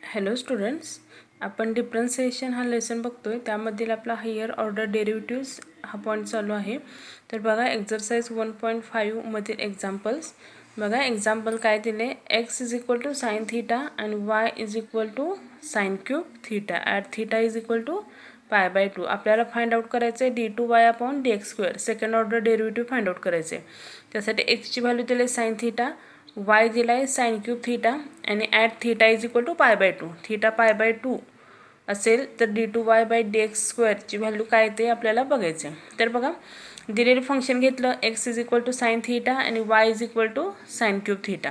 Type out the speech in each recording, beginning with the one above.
Hello students, आपण differentiation हा lesson बघतोय. त्यामधील आपला हायर ऑर्डर डेरिव्हेटिव्स हा पॉईंट चालू आहे. तर बघा एक्झरसाइज 1.5 मधील एक्झाम्पल्स बघा. एक्झाम्पल काय दिले, x is equal to sine theta and y is equal to sine cube theta at theta is equal to π/2. आपल्याला फाइंड आउट करायचं आहे d2y upon dx². Second order derivative find out करायचे. त्यासाठी एक्सची value दिली sine theta, y दिला आहे sine cube theta आणि at theta is equal to π/2. Theta π/2 असेल तर d2y/dx² ची व्हॅल्यू काय ते आपल्याला बघायचं आहे. तर बघा, दिलेलं फंक्शन घेतलं, x is equal to sine theta आणि y is equal to sine cube theta.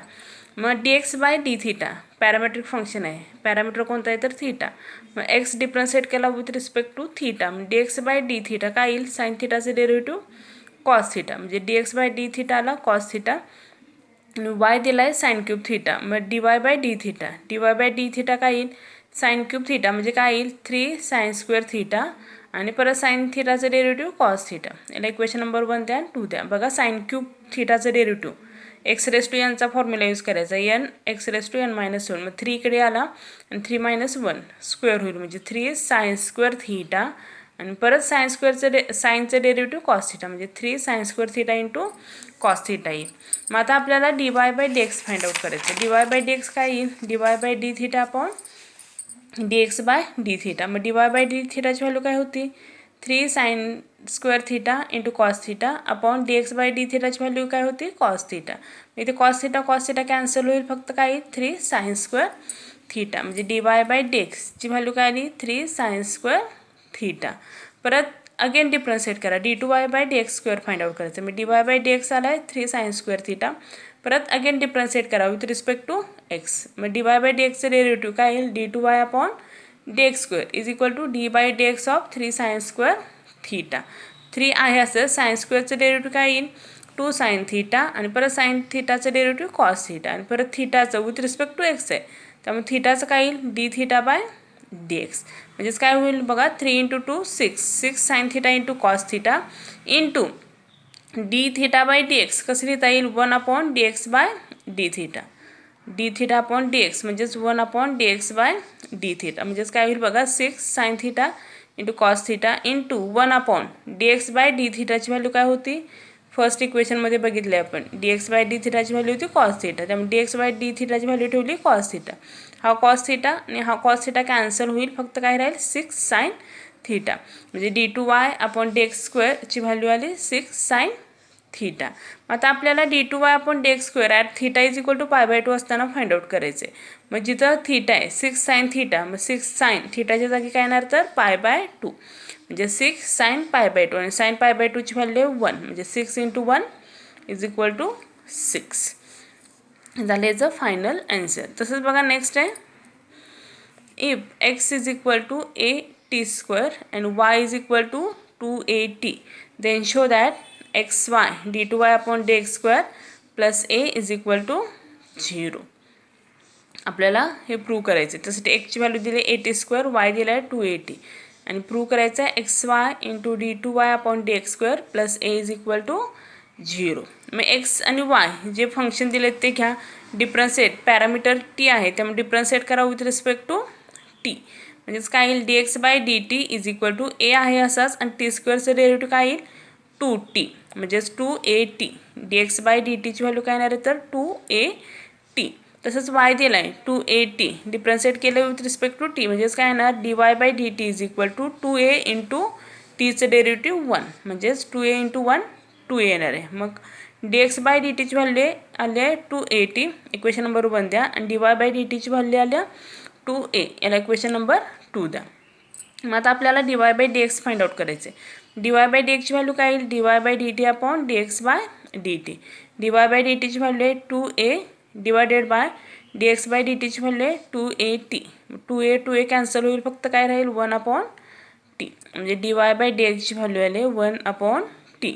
मग dx/d पॅरामेट्रिक फंक्शन आहे. पॅरामीटर कोणता आहे तर थीटा. मग x डिफरन्शिएट केला विथ रिस्पेक्ट टू थीटा. मग dx/d काय येईल, साइन थीटाचे डेरिव्हेटिव्ह कॉस थीटा, म्हणजे dx/d आला कॉस थीटा. y दिला आहे साइन क्यूब थीटा. मग dy/d काय येईल, साइन क्यूब थीटा म्हणजे काय येईल 3 साइन स्क्वेअर थीटा आणि परत साइन थीटाचं डेरिव्हेटिव्ह कॉस थीटा. याला इक्वेशन नंबर 1 द्या 2 द्या. बघा, साइन क्यूब थीटाचं डेरिव्हेटिव्ह x⁻n चा फॉर्म्युला यूज करायचा, n x⁻n - 1. मग 3 इकडे आला आणि 3 - 1 स्क्वेअर होईल, म्हणजे 3 साइन स्क्वेअर थीटा आणि परत साइनचं डेरिव्हेटिव्ह कॉस थीटा, म्हणजे 3 sine square theta into cos theta येईल. मग आता आपल्याला dy/dx फाइंड आउट करायचं. dy/dx काय येईल, dy/d अपॉन dx/d. मग dy/d ची व्हॅल्यू काय होती, 3 sine square theta into cos theta upon dx/d ची व्हॅल्यू काय होती, कॉस थीटा. इथे कॉस थीटा कॅन्सल होईल, फक्त काय येईल 3 साइन स्क्वेअर थीटा, म्हणजे dy/dx ची व्हॅल्यू काय आली 3 साइन स्क्वेअर थीटा. परत अगेन डिफरन्शिएट करा, d2y/dx² फाइंड आउट करायचं. मग dy/dx आला आहे 3 साइन स्क्वेअर थीटा. परत अगेन डिफरन्शिएट करा विथ रिस्पेक्ट टू x. मग dy/dxचं डेरिव्हेटिव्ह काय येईल, d2y upon dx² is equal to d/dx of 3 sine square theta. 3 आहे असं, साइन स्क्वेअरचं डेरिव्हेटिव्ह काय येईल 2 साइन थीटा आणि परत साइन थीटाचं डेरिव्हेटिव्ह कॉस थीटा आणि परत थीटाचं विथ रिस्पेक्ट टू एक्स आहे, त्यामुळे थीटाचं काय येईल d⁻dx. म्हणजेच काय होईल बघा, 3 × 2 6 sine theta into cos theta into d⁻dx. कसं लिहिता येईल, 1/dx/d. d अपॉन dx म्हणजेच 1/dx/d. म्हणजेच काय होईल बघा, 6 sine theta into cos theta into 1/dx/d ची व्हॅल्यू काय होती, फर्स्ट इक्वेशनमध्ये बघितले आपण dx/d ची व्हॅल्यू होती कॉस थीटा, त्यामुळे dx/d ची व्हॅल्यू ठेवली कॉस थीटा. हा कॉस थीटा आणि हा कॉस थीटा कॅन्सल होईल, फक्त काय राहील 6 साइन थीटा, म्हणजे d2y अपॉन dx² ची व्हॅल्यू आली 6 साइन थीटा. आता आपल्याला d2y upon dx² at theta is equal to π/2 असताना फाइंड आउट करायचे. मग जिथं थीटा आहे 6 साइन थीटा, मग 6 साइन थीटाच्या जागी काय येणार तर π/2, म्हणजे 6 साइन π/2 आणि साइन π/2 ची व्हॅल्यू 1, म्हणजे 6 × 1 इज इक्वल टू 6 झाले याचं फायनल आन्सर. तसंच बघा नेक्स्ट आहे, if x is equal to a t² and y is equal to 2at, then show that xy d2y upon dx² plus a is equal to 0. आपल्याला हे prove करायचं आहे. त्यासाठी एक्सची व्हॅल्यू दिली at², y दिला आहे 2at आणि प्रूव्ह करायचं आहे xy into d2y upon dx² plus a is equal to 0. मग x आणि y जे फंक्शन दिले ते घ्या, डिफरन्शिएट, पॅरामीटर t आहे त्यामुळे डिफरन्शिएट करा विथ रिस्पेक्ट टू t. म्हणजेच काय येईल, dx/dt is equal to a आहे असाच आणि t²चं डेरिव्हेटिव्ह काय येईल 2t, म्हणजेच 2at. dx/dt ची व्हॅल्यू काय येणार आहे तर 2at. तसंच y दिला आहे 2at, डिफरन्शिएट केलं विथ रिस्पेक्ट टू t, म्हणजेच काय येणार dy/dt is equal to 2a into tचं डेरिव्हेटिव्ह 1, म्हणजेच 2a इंटू 1 2a येणार आहे. मग dx/dt ची व्हॅल्यू आली आहे 2at, इक्वेशन नंबर 1 द्या आणि dy/dt ची व्हॅल्यू आल्या 2a, याला इक्वेशन नंबर 2 द्या. मग आता आपल्याला dy/dx फाइंड आउट करायचे. dy/dx ची व्हॅल्यू काय येईल, dy/dt अपॉन dx/dt. dy/dt ची व्हॅल्यू आहे 2a डिवायडेड बाय dx/dt ची व्हॅल्यू आहे 2at. 2a कॅन्सल होईल, फक्त काय राहील 1/t, म्हणजे dy/dx ची व्हॅल्यू आली 1/t.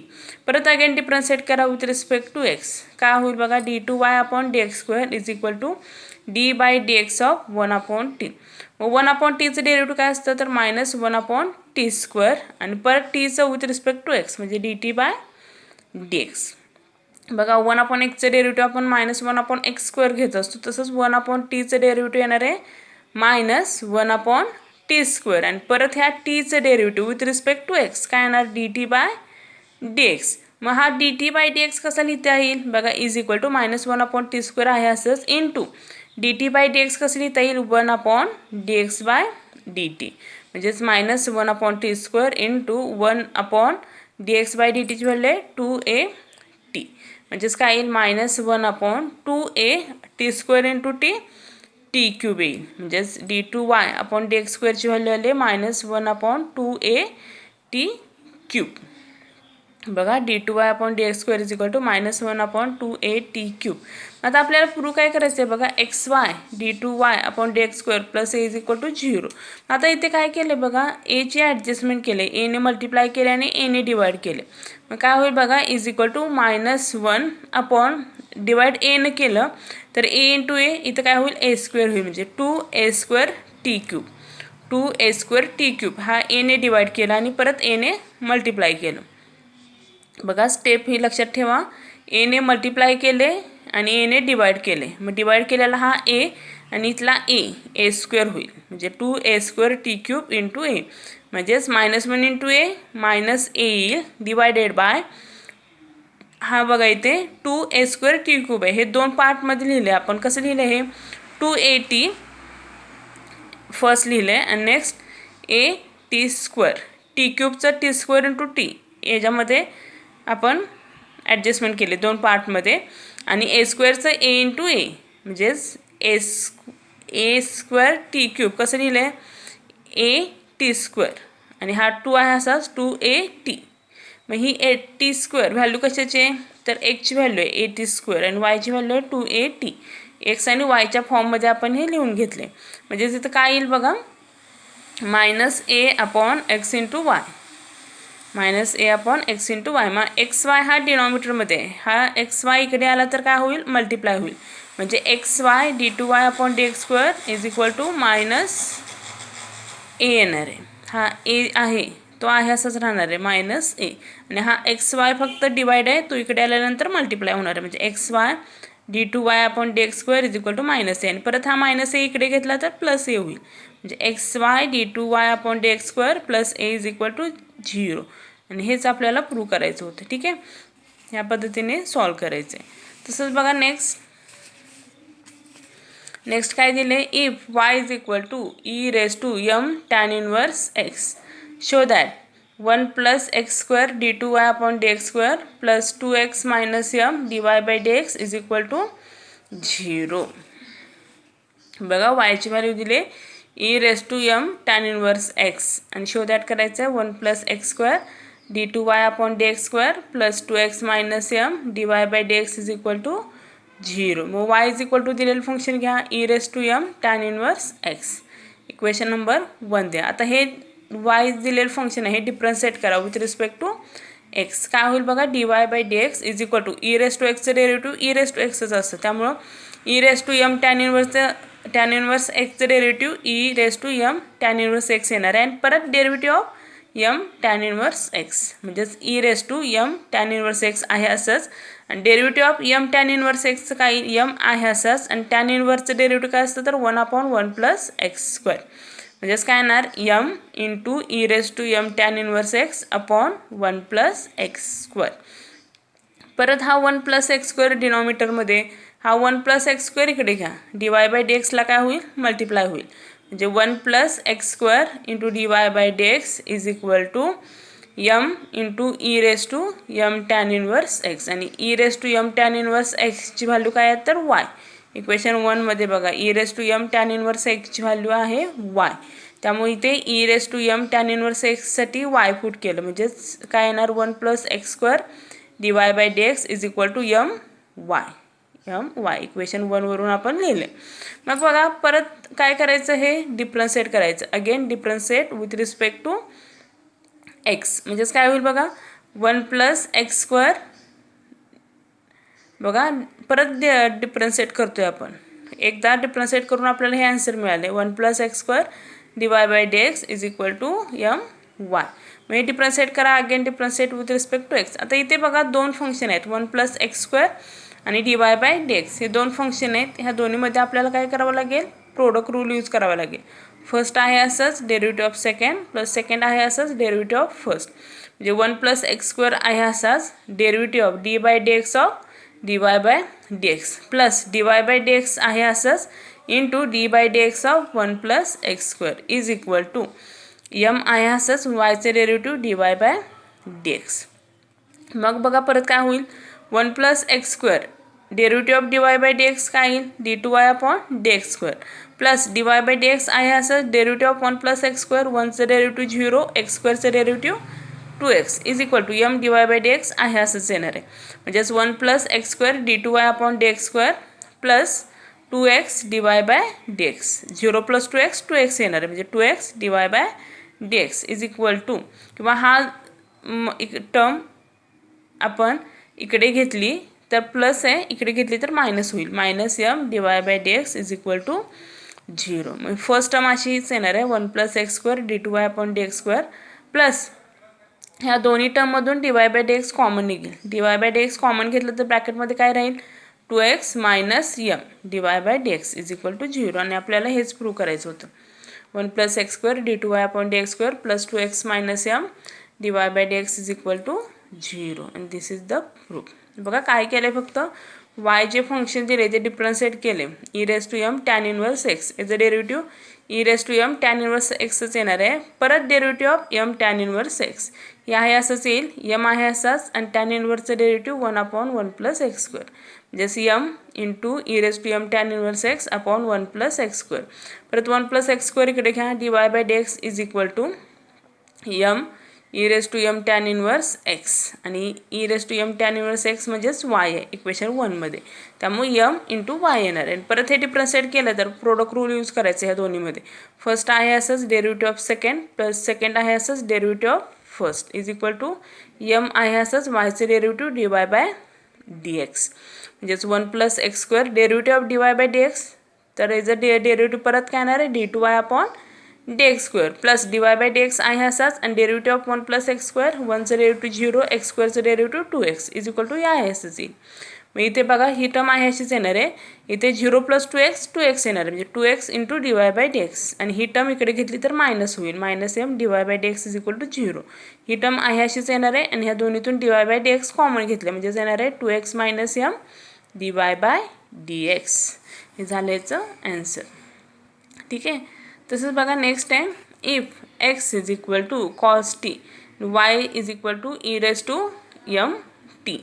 परत अगेन डिफरन्शिएट करा विथ रिस्पेक्ट टू x. काय होईल बघा, d2y upon dx² is equal to d/dx of 1/t. मग 1/tचं डेरिव्हेटिव्ह काय असतं तर -1/t² आणि परत tचं विथ रिस्पेक्ट टू x, म्हणजे dt/dx. बघा 1/xचं डेरिव्हेटिव्ह आपण -1/x² घेत असतो, तसंच 1/tचं डेरिव्हेटिव्ह येणार आहे मायनस 1/t². आणि परत ह्या टीचं derivative with respect to x काय येणार dt/dx. मग हा dt/dx कसा लिहिता येईल बघा, इज इक्वल टू -1/t² आहे असंच इंटू dt/dx कसं लिहिता येईल 1/dx/dt. म्हणजेच -1/t² इंटू 1/dx/dt ची व्हॅल्यू आहे 2at. म्हणजेच काय येईल -1/2at² इंटू t³ येईल. म्हणजेच d2y/dx² ची व्हॅल्यू आली -1/2at³. बघा d2y/dx² is equal to -1/2at³. आता आपल्याला प्रूव्ह काय करायचं आहे बघा, xy d2y/dx² plus a is equal to 0. आता इथे काय केलं बघा, ची ॲडजस्टमेंट केले, एने मल्टिप्लाय केले आणि एने डिवाइड केले. मग काय होईल बघा, इज इक्वल टू -1 डिवाइड एनं केलं तर a इंटू ए इथं काय होईल a² होईल. म्हणजे 2a²t³. 2a²t³ हा एने डिवाइड केला आणि परत एने मल्टिप्लाय केलं. बघा स्टेप ही लक्षात ठेवा, एने मल्टिप्लाय केले आणि एने डिवाइड केले. मग डिवाइड केलेला हा ए आणि इथला a² होईल. म्हणजे 2a²t³ इंटू ए. म्हणजेच -1 इंटू ए मायनस ए येईल डिवायडेड बाय हा बघा इथे 2a²t³ आहे. हे दोन पार्टमध्ये लिहिले आपण. कसं लिहिलं हे 2at फर्स्ट लिहिले आणि next at². t³ t² into T याच्यामध्ये आपण ॲडजस्टमेंट केले दोन पार्टमध्ये. आणि a² a इंटू ए म्हणजेच a²t³ कसं लिहिलं आहे at² आणि हा 2 आहे असाच 2at. मग ही at² व्हॅल्यू कशाची आहे तर एक्सची व्हॅल्यू आहे at² आणि वायची व्हॅल्यू आहे 2at. एक्स आणि वायच्या फॉर्ममध्ये आपण हे लिहून घेतले. म्हणजे तिथं काय येईल बघा -a/x into Y. -a/x into Y. मग xy हा डिनॉमिनेटरमध्ये आहे, हा xy इकडे आला तर काय होईल मल्टिप्लाय होईल. म्हणजे xy d2y/dx² is equal to -a येणार आहे. हा a आहे तो आहे असंच राहणार आहे -a. आणि हा xy फक्त डिवाइड आहे, तो इकडे आल्यानंतर मल्टिप्लाय होणार आहे. म्हणजे xy d2y/dx² is equal to -a. आणि परत हा -a इकडे घेतला तर +a होईल. म्हणजे xy d2y/dx² plus a is equal to 0. आणि हेच आपल्याला प्रूव्ह करायचं होतं. ठीक आहे, ह्या पद्धतीने सॉल्व करायचं आहे. तसंच बघा नेक्स्ट काय दिले, if y is equal to e⁻m tan inverse x show that 1 + x² d2y/dx² plus 2x - m dy/dx is equal to 0. बघा वायची व्हॅल्यू दिले e⁻m tan इनवर्स x आणि शो दॅट करायचं आहे 1 + x² d2y/dx² plus 2x - m dy/dx is equal to 0. मग y is equal to दिलेलं function घ्या e⁻m tan inverse x. Equation number 1 द्या. आता हे y दिलेलं फंक्शन आहे, डिफरन्शिएट करा विथ रिस्पेक्ट टू x. काय होईल बघा dy/dx is equal to e⁻x derivative e⁻xच असतं, त्यामुळं e⁻m tan इनवर्स xचं derivative e⁻m tan inverse x येणार आहे. आणि परत derivative of m tan inverse x म्हणजेच e⁻m tan इनवर्स x आहे असंच. आणि derivative of m tan inverse x काय m आहे असंच. आणि tan इनवर्सचं डेरिव्हेटिव्ह काय असतं तर 1/1 + x². म्हणजेच काय येणार m into e⁻m tan inverse x upon 1 + x². परत हा 1 + x² डिनॉमिनेटरमध्ये, हा 1 + x² इकडे घ्या, dy/dx ला काय होईल मल्टिप्लाय होईल. म्हणजे 1 + x² into dy/dx is equal to m into e⁻m tan inverse x. आणि e⁻m tan इनवर्स x ची व्हॅल्यू काय आहे तर y. इक्वेशन 1मध्ये बघा e⁻m tan इनवर्स x ची व्हॅल्यू आहे y. त्यामुळे इथे e⁻m tan इनवर्स x साठी y पुट केलं. म्हणजेच काय येणार 1 + x² dy/dx is equal to m y. Equation 1 वरून आपण लिहिले. मग बघा परत काय करायचं, हे डिफरन्शिएट करायचं. Again differentiate with respect to x. म्हणजेच काय होईल बघा 1 + x² बघा परत डिफरन्शिएट करतोय आपण. एकदा डिफरन्शिएट करून आपल्याला हे आन्सर मिळाले 1 + x² dy/dx is equal to m y. मग हे डिफरन्शिएट करा, again differentiate with respect to x. आता इथे बघा दोन फंक्शन आहेत 1 + x² आणि dy/dx. हे दोन फंक्शन आहेत, ह्या दोन्हीमध्ये आपल्याला काय करावं लागेल प्रोडक्ट रूल यूज करावा लागेल. फर्स्ट आहे असंच derivative of second plus second आहे असंच डेरिव्हेटिव्ह ऑफ फर्स्ट, म्हणजे 1+x² आहे असाच derivative of d/dx of dy/dx plus dy/dx आहे असंच into d/dx of 1+x² is equal to m आहे असंच yचे डेरिव्हेटिव्ह dy/dx. मग बघा परत काय होईल 1+x² डेरिव्हेटिव्ह ऑफ dy/dx काय येईल d2y/dx² प्लस dy/dx आहे असं डेरिव्हेटिव्ह ऑफ 1+x², 1चं डेरिव्हेटिव्ह 0, x²चं derivative 2x is equal to m dy/dx आहे असंच येणार आहे. म्हणजेच 1+x² d2y/dx² plus 2x dy/dx 0 + 2x 2x येणार आहे, म्हणजे 2x dy/dx is equal to, किंवा हा टर्म आपण इकडे घेतली तर प्लस आहे, इकडे घेतली तर मायनस होईल, -m dy/dx is equal to 0. मग फर्स्ट टर्म अशीच येणार आहे 1+x² d2y/dx² प्लस ह्या दोन्ही टर्ममधून dy/dx कॉमन निघेल. dy/dx कॉमन घेतलं तर ब्रॅकेटमध्ये काय राहील 2x - m dy/dx is equal to 0. आणि आपल्याला हेच प्रूव्ह करायचं होतं 1+x² d2y/dx² plus 2x - m dy/dx is equal to 0 and this is the proof. बघा काय केलं फक्त y जे फंक्शन दिले ते डिफरन्शिएट केले e⁻m tan इनवर्स x याचं डेरिव्हेटिव्ह e⁻m tan इनवर्स xच येणार आहे. परत derivative of m tan inverse x हे आहे असंच येईल, m आहे असाच आणि tan इनवर्सचं डेरिव्हेटिव्ह 1/1+x², म्हणजेच m into e⁻m tan inverse x upon 1+x². परत 1+x² इकडे घ्या dy/dx is equal to m e⁻m tan inverse x आणि e⁻m tan इनवर्स x म्हणजेच y आहे इक्वेशन 1 मध्ये, त्यामुळे m इंटू y येणार आहे. परत हे डिफरन्शिएट केलं तर प्रोडक्ट रूल यूज करायचं ह्या दोन्हीमध्ये. फर्स्ट आहे असंच derivative of second plus second आहे असंच derivative of first is equal to m आहे असंच yचे डेरिव्हेटिव्ह dy/dx म्हणजेच 1+x² डेरिव्हेटिव्ह ऑफ dy/dx, तर याचं डेरिव्हेटिव्ह परत काय येणार आहे d2y/dx² प्लस dy/dx आहे असाच आणि डेरिव्हेटिव्ह ऑफ 1+x², 1चं डेरिव्हेटिव्ह 0, x²चं derivative 2x is equal to या आहे असंच येईल. मग इथे बघा ही टर्म आहे अशीच येणार आहे, इथे 0 + 2x 2x येणार आहे, म्हणजे 2x इंटू dy/dx आणि ही टर्म इकडे घेतली तर मायनस होईल -m dy/dx is equal to 0. ही टर्म आहे अशीच येणार आहे आणि ह्या दोन्हीतून dy/dx कॉमन घेतले म्हणजेच येणार आहे 2x - m dy/dx. हे झालं याचं ॲन्सर. ठीक आहे. तसंच बघा नेक्स्ट आहे if x is equal to cos t y is equal to e⁻m t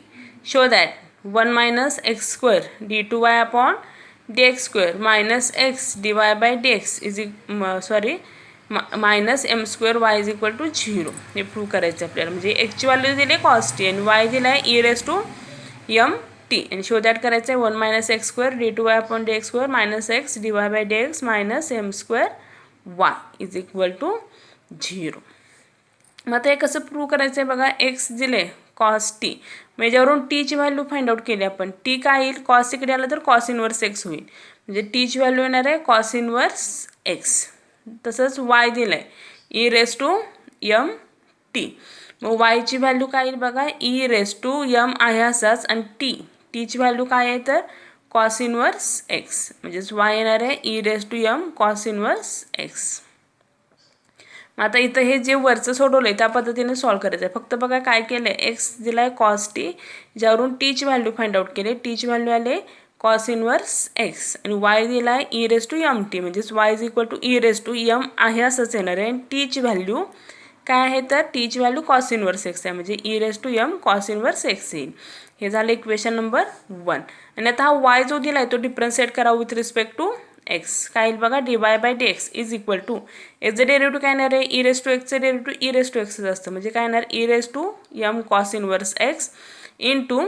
show that 1 - x² d2y/dx² minus x dy/dx is -m² y is equal to 0. हे prove करायचं आपल्याला. म्हणजे एक्सची व्हॅल्यू दिली cos t आणि y दिला आहे e⁻m t आणि शो दॅट करायचं आहे 1 - x² d2y/dx² minus x dy/dx minus m² y is equal to 0. मग आता हे कसं प्रूव्ह करायचं आहे बघा, x दिले cos t, मग याच्यावरून t ची व्हॅल्यू फाइंड आउट केली आपण. t काय येईल cos इकडे आलं तर cos इनवर्स x होईल, म्हणजे t ची व्हॅल्यू येणार आहे cos इनवर्स x. तसंच y दिलं आहे e⁻m t, मग y ची व्हॅल्यू काय येईल बघा e⁻m आहे असाच आणि t ची व्हॅल्यू काय आहे तर cos इनवर्स x, म्हणजेच y येणार आहे e⁻m cos इनवर्स x. मग आता इथं हे जे वरचं सोडवलं आहे त्या पद्धतीने सॉल्व करायचं आहे. फक्त बघा काय केलं आहे, x दिला आहे cos t, ज्यावरून t ची व्हॅल्यू फाइंड आउट केली, t ची व्हॅल्यू आले cos इनवर्स x आणि y दिला आहे e⁻m t, म्हणजेच y is equal to e⁻m आहे असंच येणार आहे आणि t ची व्हॅल्यू काय आहे तर t ची व्हॅल्यू cos इनवर्स x आहे, म्हणजे e⁻m cos इनवर्स x येईल. हे झालं इक्वेशन नंबर 1. आणि आता हा y जो दिला आहे तो डिफरन्शिएट करा विथ रिस्पेक्ट टू x. काय येईल बघा dy/dx इज इक्वल टू याचं डेरिव्हेटिव्ह काय येणार आहे e⁻x चं डेरिव्हेटिव्ह e⁻x असतं, म्हणजे काय येणार e⁻m cos inverse x into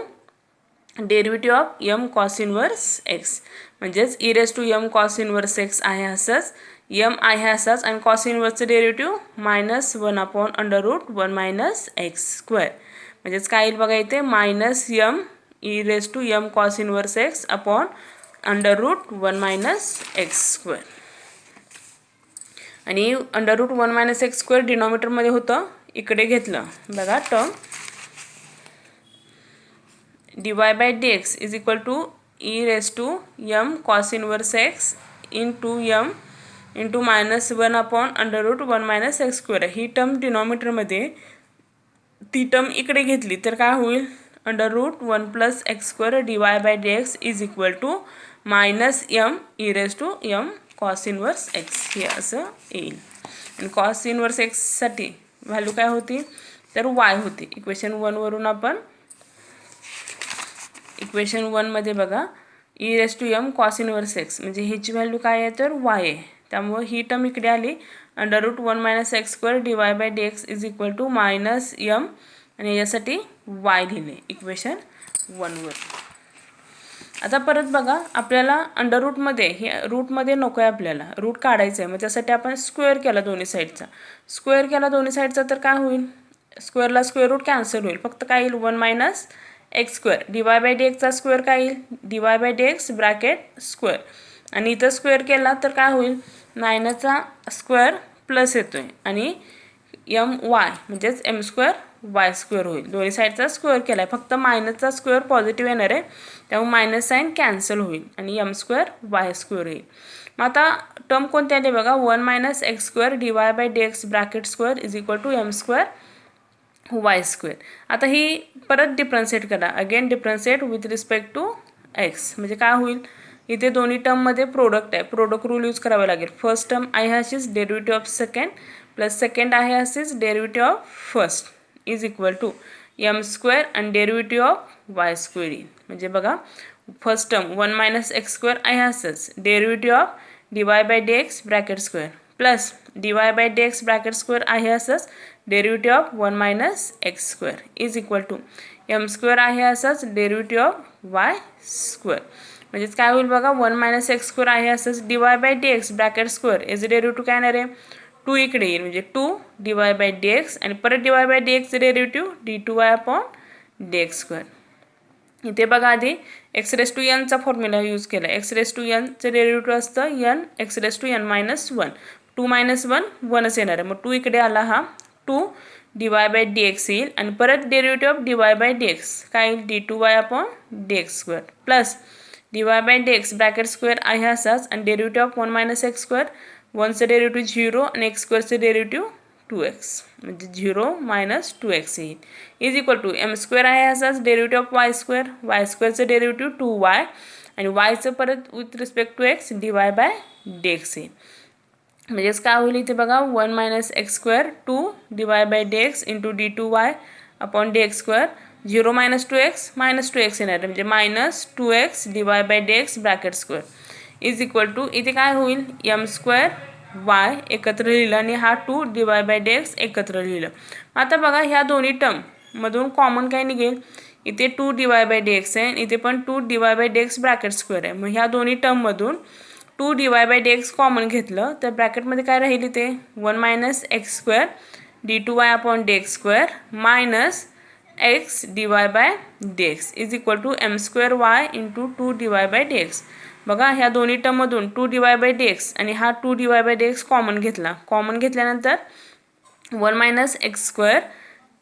derivative of m cos inverse x, म्हणजेच e⁻m cos इनवर्स x आहे असंच, m आहे असाच आणि cos इनवर्सचं डेरिव्हेटिव्ह -1/√1 - x², म्हणजेच काय येईल बघा इथे -m e⁻m cos inverse x upon √1 - x². आणि √1 - x² डिनॉमिनेटरमध्ये होतं, इकडे घेतलं बघा term dy/dx is equal to e⁻m cos inverse x into m into -1/√1 - x². ही टर्म डिनॉमिनेटरमध्ये ती टर्म इकडे घेतली तर काय होईल, √1 + x² dy/dx is equal to -m cos inverse x हे असं येईल. आणि cos इनवर्स x साठी व्हॅल्यू काय होती तर y होती. इक्वेशन 1 वरून आपण इक्वेशन 1 मध्ये बघा e⁻m cos इनवर्स x म्हणजे ह्याची व्हॅल्यू काय आहे तर y आहे. त्यामुळे ही टर्म इकडे आली √1 - x² dy/dx is equal to -m आणि यासाठी y लिहिले इक्वेशन 1 वर. आता परत बघा आपल्याला अंडररूटमध्ये हे रूटमध्ये नको आहे, आपल्याला रूट काढायचं आहे. मग त्यासाठी आपण स्क्वेअर केला दोन्ही साईडचा. स्क्वेअर केला दोन्ही साईडचा तर काय होईल, स्क्वेअरला स्क्वेअर रूट कॅन्सल होईल. फक्त काय येईल 1 - x² dy/dxचा स्क्वेअर काय येईल dy/dx ब्रॅकेट स्क्वेअर. आणि इथं स्क्वेअर केला तर काय होईल 9चा स्क्वेअर प्लस येतोय आणि my म्हणजेच m² y² होईल. दोन्ही साईडचा स्क्वेअर केला आहे, फक्त मायनसचा स्क्वेअर पॉझिटिव्ह येणार आहे त्यामुळे मायनस साईन कॅन्सल होईल आणि m² y² येईल. मग आता टर्म कोणती आली बघा 1 - x² dy/dx bracket square is equal to m² y². आता ही परत डिफरन्शिएट करा, again differentiate with respect to x. म्हणजे काय होईल इथे दोन्ही टर्ममध्ये प्रोडक्ट आहे, प्रोडक्ट रूल यूज करावा लागेल. फर्स्ट टर्म आहे अशीच derivative of second plus second आहे असेच derivative of first is equal to m² आणि डेरिव्हेटिव्ह ऑफ y² येईल. म्हणजे बघा फर्स्ट टर्म 1 - x² आहे असंच derivative of dy/dx bracket square plus dy/dx bracket square आहे असंच derivative of 1 - x² is equal to m² आहे असंच डेरिव्हेटिव्ह ऑफ y². म्हणजेच काय होईल बघा 1 - x² आहे असंच dy/dx ब्रॅकेट स्क्वेअर याचं डेरिव्हेटिव्ह काय येणार आहे 2 इकडे येईल म्हणजे 2 dy/dx आणि परत dy/dx डेरिव्हेटिव्ह d2y/dx². इथे बघा आधी x⁻n चा फॉर्म्युला यूज केला. x⁻n चं डेरिव्हेटिव्ह असतं n x⁻n - 1 2 - 1 1च येणार आहे. मग 2 इकडे आला हा 2 dy/dx येईल आणि परत डेरिव्हेटिव्ह ऑफ dy/dx काय येईल d2y/dx² plus dy/dx bracket square आहे असाच आणि डेरिव्हेटिव्ह ऑफ 1 - x². 1चं डेरिव्हेटिव्ह 0 आणि x²चं डेरिव्हेटिव्ह 2x म्हणजे 0 - 2x येईल इज इक्वल टू m² आहे असाच डेरिव्हेटिव्ह ऑफ y²चं डेरिव्हेटिव्ह 2y आणि yचं परत with respect to x dy/dx येईल. म्हणजेच काय होईल इथे बघा 1 - x² 2 dy/dx into d2y/dx². 0 - 2x -2x येणार म्हणजे -2x dy/dx bracket square is equal to इथे काय होईल m² y एकत्र लिहिलं आणि हा 2 dy/dx एकत्र लिहिलं. आता बघा ह्या दोन्ही टर्म मधून कॉमन काय निघेल इथे 2 dy/dx आहे इथे पण 2 dy/dx ब्रॅकेट स्क्वेअर आहे. मग ह्या दोन्ही टर्म मधून 2 dy/dx कॉमन घेतलं तर ब्रॅकेटमध्ये काय राहील इथे 1 - x² d2y/dx² minus x dy/dx is equal to m² y into 2 dy/dx. बघा ह्या दोन्ही टर्ममधून 2 dy/dx आणि हा 2 dy/dx कॉमन घेतला. कॉमन घेतल्यानंतर 1 - x²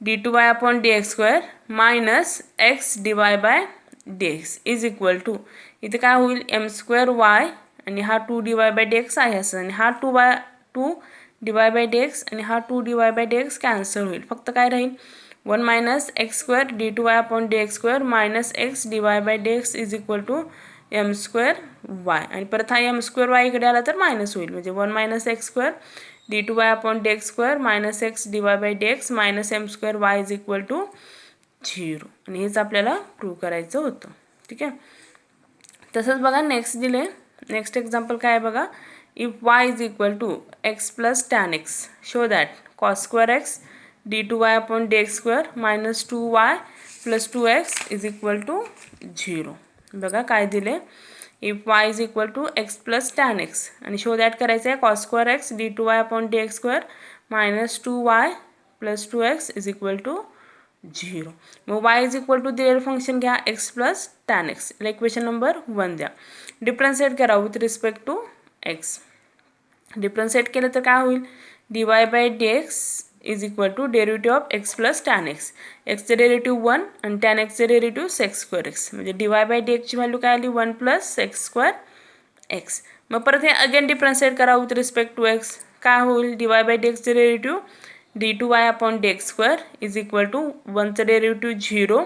d2y/dx² minus x dy/dx is equal to इथे काय होईल m² y आणि हा 2 dy/dx आहे असं आणि हा 2 dy/dx आणि हा 2 dy/dx कॅन्सल होईल. फक्त काय राहील 1 - x² d2y/dx² minus x dy/dx is equal to m² y आणि परत हा m² y इकडे आला तर मायनस होईल म्हणजे 1 - x² d2y/dx² minus x dy/dx minus m² y is equal to 0 आणि हेच आपल्याला प्रूव्ह करायचं होतं. ठीक आहे. तसंच बघा नेक्स्ट एक्झाम्पल काय आहे बघा if y is equal to x plus tan x show that cos² x d2y/dx² minus 2y plus 2x is equal to 0. बघा काय दिले if y is equal to x plus tan x आणि show that करायचं आहे cos² x d2y/dx² minus 2y plus 2x is equal to 0. मग y is equal to दिलेलं function घ्या x plus tan x equation number 1 द्या. Differentiate करा with respect to x. Differentiate केलं तर काय होईल dy/dx is equal to derivative of x plus tan x. xचं डेरिव्हेटिव्ह 1 आणि tan xचं डेरिव्हेटिव्ह sec² x म्हणजे dy/dx ची व्हॅल्यू काय आली 1 प्लस sec² एक्स. मग परत हे अगेन डिफरन्शिएट करा विथ रिस्पेक्ट टू एक्स. काय होईल dy बाय डी एक्सचं derivative d2y upon d x square is equal to 1चं डेरिव्हेटिव्ह 0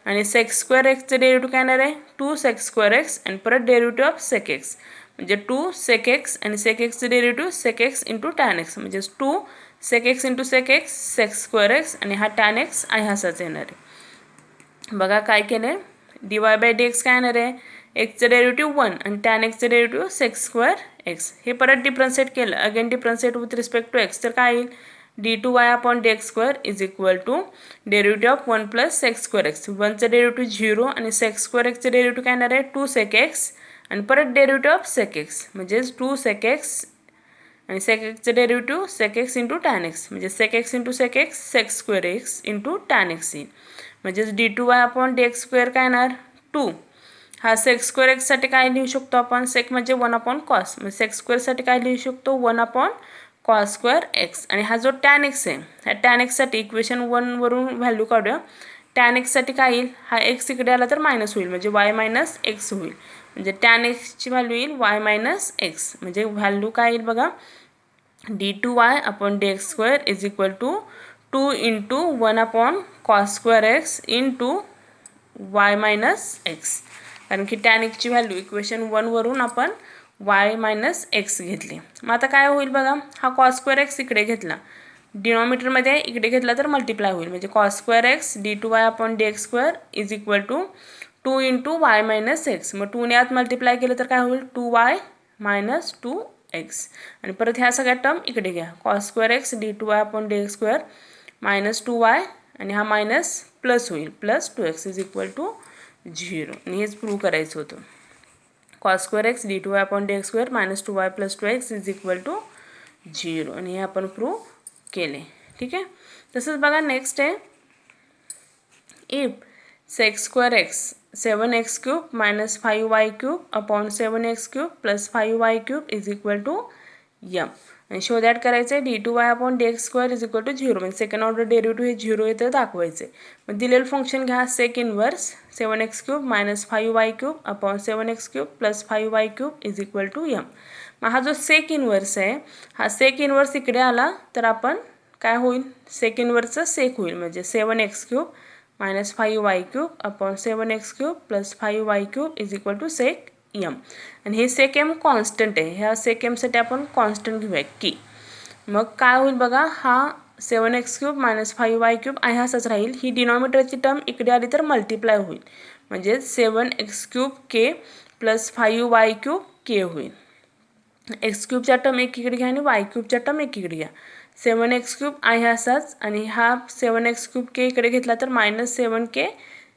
आणि सेक्स स्क्वेअर एक्सचं डेरिव्हेटिव्ह काय येणार आहे 2 सेक्स स्क्वेअर एक्स आणि परत डेरिव्हेटिव्ह ऑफ सेक एक्स म्हणजे 2 सेक एक्स आणि सेक एक्सचं derivative sec x into tan x म्हणजे 2 sec x into sec x sec square x आणि हा टॅन एक्स आहे असाच येणार आहे. बघा काय केलं आहे dy बाय डी एक्स काय येणार आहे एक्सचं डेरिव्हेटिव्ह 1 आणि टॅन एक्सचं डेरिव्हेटिव्ह सेक्स स्क्वेअर एक्स. हे परत डिफरन्शिएट केलं again differentiate with respect to x तर काय येईल d2y upon d x square is equal to derivative of 1 plus sec square x. 1चं डेरिव्हेटिव्ह 0 आणि सेक्स स्क्वेअर एक्सचं डेरिव्हेटिव्ह काय येणार आहे 2 सेक एक्स आणि परत डेरिव्हेटिव्ह ऑफ सेक एक्स म्हणजेच 2 सेक एक्स आणि सेक एक्सचं derivative sec x into tan x म्हणजे sec x into sec x sec square x into tan x येईल म्हणजेच d2y upon d x square काय येणार 2. हा सेक्स स्क्वेअर एक्ससाठी काय लिहू शकतो आपण सेक म्हणजे 1 अपॉन कॉस म्हणजे सेक्स स्क्वेअरसाठी काय लिहू शकतो 1 अपॉन कॉस स्क्वेअर एक्स. आणि हा जो टॅन एक्स आहे ह्या टॅन एक्ससाठी इक्वेशन 1 वरून व्हॅल्यू काढूया. टॅन एक्ससाठी काय येईल हा एक्स इकडे आला तर मायनस होईल म्हणजे वाय मायनस एक्स होईल म्हणजे टॅन एक्सची व्हॅल्यू येईल वाय मायनस एक्स म्हणजे व्हॅल्यू काय येईल बघा d2y upon d x square is equal to 2 into 1 upon cos square x into y minus x कारण की टॅन एक्सची व्हॅल्यू इक्वेशन 1 वरून आपण वाय मायनस एक्स घेतली. मग आता काय होईल बघा हा कॉस स्क्वेअर एक्स इकडे घेतला डिनॉमिनेटरमध्ये इकडे घेतला तर मल्टिप्लाय होईल म्हणजे cos square x d2y upon d x square is equal to 2 into y minus x. मग 2ने आत मल्टिप्लाय केलं तर काय होईल 2y मायनस 2x आणि परत ह्या सगळ्या टर्म इकडे घ्या cos square x d2y upon d x square minus 2y आणि हा मायनस प्लस होईल plus 2x is equal to 0 आणि हेच प्रूव्ह करायचं होतं. Cos square x d2y upon d x square minus 2y plus 2x is equal to 0 आणि हे आपण प्रूव्ह केले. ठीक आहे. तसंच बघा नेक्स्ट आहे if secs square x 7x cube minus 5y cube upon 7x cube plus 5y cube is equal to m आणि शो दॅट करायचं आहे d2y upon d x square is equal to 0 म्हणजे सेकंड ऑर्डर डेरिव्हेटिव्ह हे 0 येतं दाखवायचे. मग दिलेलं function घ्या sec inverse 7x cube minus 5y cube upon 7x cube plus 5y cube is equal to m. मग हा जो सेक इनवर्स आहे हा सेक इनवर्स इकडे आला तर आपण काय होईल सेक इनवर्सचं सेक होईल म्हणजे 7x cube minus 5y cube upon 7x cube plus 5y cube is equal to sec m आणि हे सेक एम कॉन्स्टंट आहे ह्या सेक एमसाठी आपण कॉन्स्टंट घेऊया की. मग काय होईल बघा हा 7x cube minus 5y cube आहे असाच राहील ही डिनॉमिनेटरची टर्म इकडे आली तर मल्टिप्लाय होईल म्हणजे 7x क्यूब के प्लस 5y क्यूब के होईल. एक्स क्यूबच्या टर्म एकीकडे घ्या आणि वाय क्यूबच्या टर्म एकीकडे घ्या 7x क्यूब आहे असाच आणि हा 7x क्यूब के इकडे घेतला तर मायनस 7k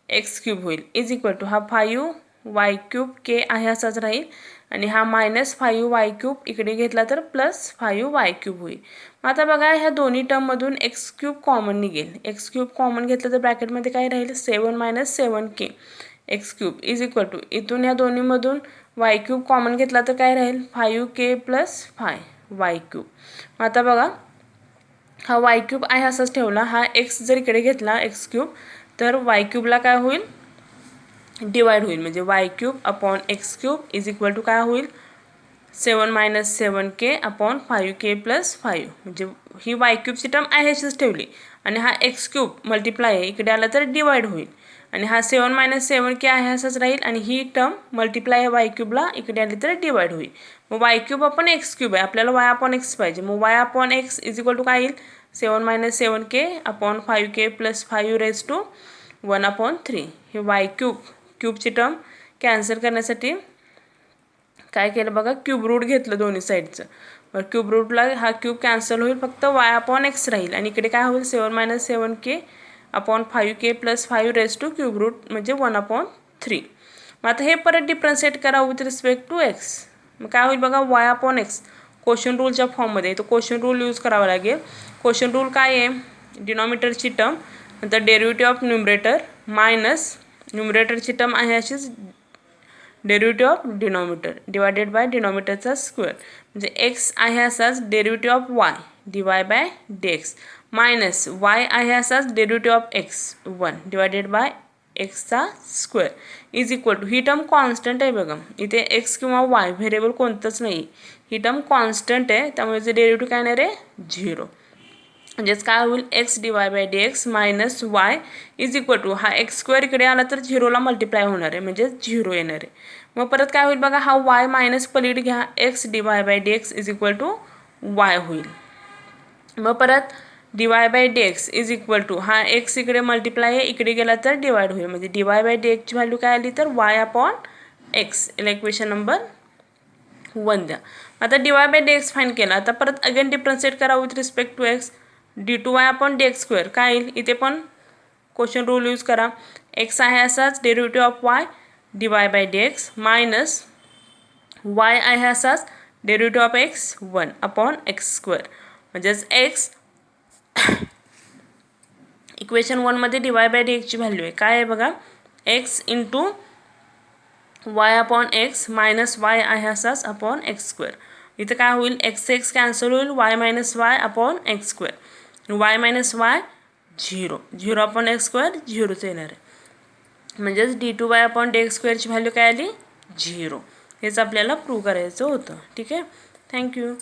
एक्स क्यूब होईल इज इक्वल टू हा 5y क्यूब के आहे असाच राहील आणि हा मायनस 5y क्यूब इकडे घेतला तर प्लस 5y क्यूब होईल. मग आता बघा ह्या दोन्ही टर्ममधून एक्स क्यूब कॉमन निघेल एक्स क्यूब कॉमन घेतलं तर ब्रॅकेटमध्ये काय राहील 7 minus 7k x cube is equal to इथून ह्या दोन्हीमधून वाय क्यूब कॉमन घेतला तर काय राहील 5k प्लस 5y क्यूब. मग आता बघा हा वाय क्यूब आहे असाच ठेवला हा एक्स जर इकडे घेतला एक्स क्यूब तर वाय क्यूबला काय होईल डिवाइड होईल म्हणजे y cube upon x cube is equal to काय होईल 7 minus 7k upon 5k plus 5 म्हणजे ही वाय क्यूबची टर्म आहे अशीच ठेवली आणि हा एक्स क्यूब मल्टिप्लाय आहे इकडे आला तर डिवाइड होईल आणि हा 7 मायनस 7k आहे असाच राहील आणि ही टर्म मल्टिप्लाय आहे वाय क्यूबला इकडे आली तर डिवाइड होईल. मग y cube upon x cube आहे आपल्याला वाय अपॉन एक्स पाहिजे मग y upon x is equal to काय येईल 7 minus 7k upon 5k plus 5 raise to 1 upon 3. हे वाय क्यूबची टर्म कॅन्सल करण्यासाठी काय केलं बघा क्यूब रूट घेतलं दोन्ही साईडचं क्यूब रूटला हा क्यूब कॅन्सल होईल फक्त वाय अपॉन एक्स राहील आणि इकडे काय होईल 7 minus 7k upon 5k plus 5 raise to cube root म्हणजे 1 अपॉन 3. मग आता हे परत डिफरन्शिएट करा विथ रिस्पेक्ट टू एक्स. मग काय होईल बघा वाय अपॉन एक्स क्वेश्चन रूलच्या फॉर्ममध्ये तो क्वेश्चन रूल यूज करावा लागेल. क्वेश्चन रूल काय आहे डिनॉमिनेटरची टर्म नंतर डेरिव्हेटिव्ह ऑफ न्यूमरेटर मायनस न्यूमरेटरची टर्म आहे अशीच derivative of denominator divided by डिनॉमिनेटरचा स्क्वेअर म्हणजे एक्स आहे असाच derivative of y dy by d x minus y आहे असाच derivative of x 1 divided by एक्सचा स्क्वेअर इज इक्वल टू, ही टर्म कॉन्स्टंट आहे बघा, इथे एक्स किंवा वाय व्हेरिएबल कोणतंच नाही, ही टर्म कॉन्स्टंट आहे, त्यामुळे जे डेरिव्हेटिव्ह काय येणार आहे 0. म्हणजेच काय होईल x d y by d x minus y is equal to, हा एक्स स्क्वेअर इकडे आला तर 0ला मल्टिप्लाय होणार आहे म्हणजे 0 येणार आहे. मग परत काय होईल बघा, हा वाय मायनस पलीड घ्या, x d y by d x is equal to y होईल. मग परत d y by d x is equal to, हा एक्स इकडे मल्टिप्लाय आहे, इकडे गेला तर डिवाइड होईल, म्हणजे डिवाय बाय डी एक्सची व्हॅल्यू काय आली तर वाय अपॉन एक्स. याला इक्वेशन नंबर 1 द्या. आता d y by d x fine केला, आता परत अगेन डिफरन्शिएट करा with respect to x, d two y upon d x square काय येईल, इथे पण क्वेश्चन रूल यूज करा, एक्स आहे असाच derivative of y d y by d x minus y आहे असाच derivative of x 1 upon x square. म्हणजेच एक्स इक्वेशन 1मध्ये डिवाय बाय डी एक्सची व्हॅल्यू आहे काय आहे बघा, x into y upon x minus y आहे असाच अपॉन एक्स स्क्वेअर. इथं काय होईल, एक्स एक्स कॅन्सल होईल, y minus y upon x square, Y minus y 0, 0 upon x square 0च येणार आहे. म्हणजेच d two y upon d x स्क्वेअरची व्हॅल्यू काय आली 0. हेच आपल्याला प्रूव्ह करायचं होतं. ठीक आहे, थँक्यू.